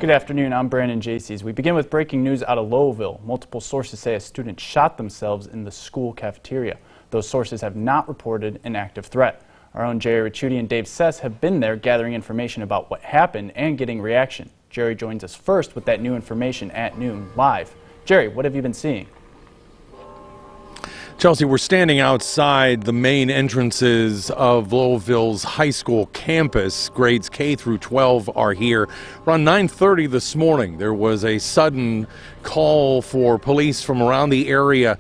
Good afternoon, I'm Brandon Jaycees. We begin with breaking news out of Lowellville. Multiple sources say a student shot themselves in the school cafeteria. Those sources have not reported an active threat. Our own Jerry Ricciuti and Dave Sess have been there gathering information about what happened and getting reaction. Jerry joins us first with that new information at noon live. Jerry, what have you been seeing? Chelsea, we're standing outside the main entrances of Lowellville's high school campus. Grades K through 12 are here. Around 9:30 this morning, there was a sudden call for police from around the area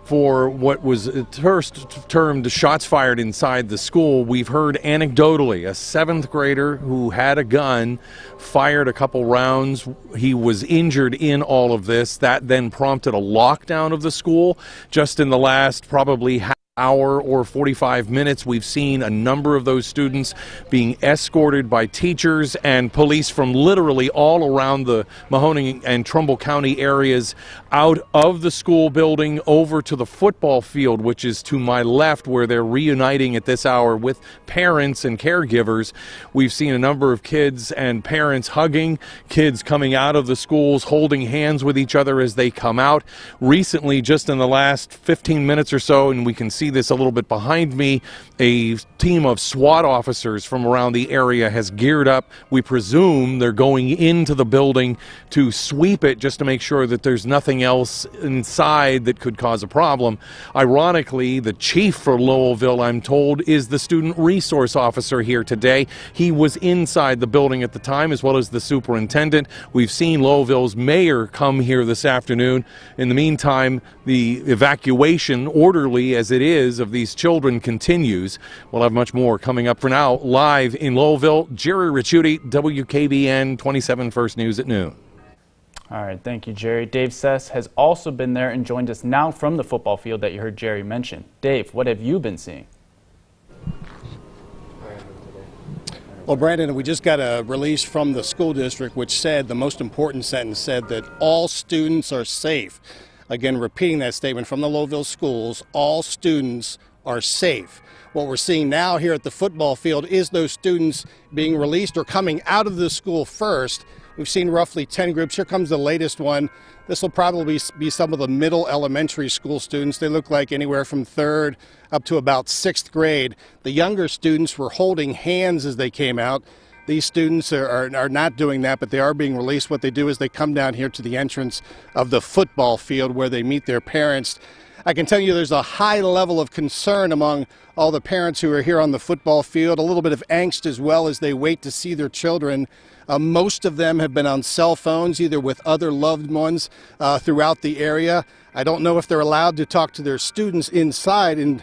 for what was first termed shots fired inside the school. We've heard anecdotally a 7th grader who had a gun fired a couple rounds. He was injured in all of this. That then prompted a lockdown of the school. Just in the last probably hour or 45 minutes, we've seen a number of those students being escorted by teachers and police from literally all around the Mahoning and Trumbull County areas out of the school building over to the football field, which is to my left, where they're reuniting at this hour with parents and caregivers. We've seen a number of kids and parents hugging, kids coming out of the schools holding hands with each other as they come out. Recently, just in the last 15 minutes or so, and we can see this a little bit behind me, a team of SWAT officers from around the area has geared up. We presume they're going into the building to sweep it just to make sure that there's nothing else inside that could cause a problem. Ironically, the chief for Lowellville, I'm told, is the student resource officer here today. He was inside the building at the time, as well as the superintendent. We've seen Lowellville's mayor come here this afternoon. In the meantime, the evacuation, orderly as it is, of these children continues. We'll have much more coming up. For now, live in Lowellville, Jerry Ricciuti, WKBN 27 First News at noon. All right, thank you, Jerry. Dave Sess has also been there and joined us now from the football field that you heard Jerry mention. Dave, what have you been seeing? Well, Brandon, we just got a release from the school district which said, the most important sentence said, that all students are safe. Again, repeating that statement from the Lowellville schools, all students are safe. What we're seeing now here at the football field is those students being released or coming out of the school first. We've seen roughly 10 groups. Here comes the latest one. This will probably be some of the middle elementary school students. They look like anywhere from 3rd up to about 6th grade. The younger students were holding hands as they came out. These students are not doing that, but they are being released. What they do is they come down here to the entrance of the football field where they meet their parents. I can tell you there's a high level of concern among all the parents who are here on the football field, a little bit of angst as well as they wait to see their children. Most of them have been on cell phones, either with other loved ones throughout the area. I don't know if they're allowed to talk to their students inside and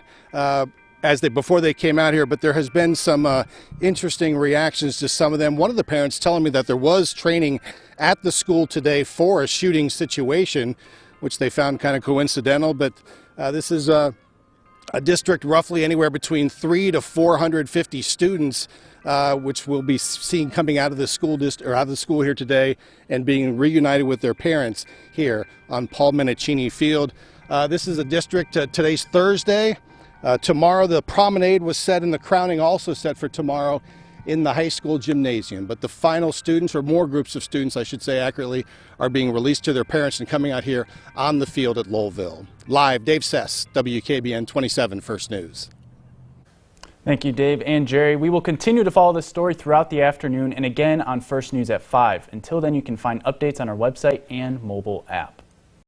before they came out here, but there has been some interesting reactions to some of them. One of the parents telling me that there was training at the school today for a shooting situation, which they found kind of coincidental, but this is a district roughly anywhere between 300 to 450 students, which we'll be seeing coming out of the school district or out of the school here today and being reunited with their parents here on Paul Menachini Field. This is a district. Today's Thursday. Tomorrow the promenade was set and the crowning also set for tomorrow in the high school gymnasium. But the final students, or more groups of students I should say accurately, are being released to their parents and coming out here on the field at Lowellville. Live, Dave Sess, WKBN 27 First News. Thank you, Dave and Jerry. We will continue to follow this story throughout the afternoon and again on First News at 5. Until then, you can find updates on our website and mobile app.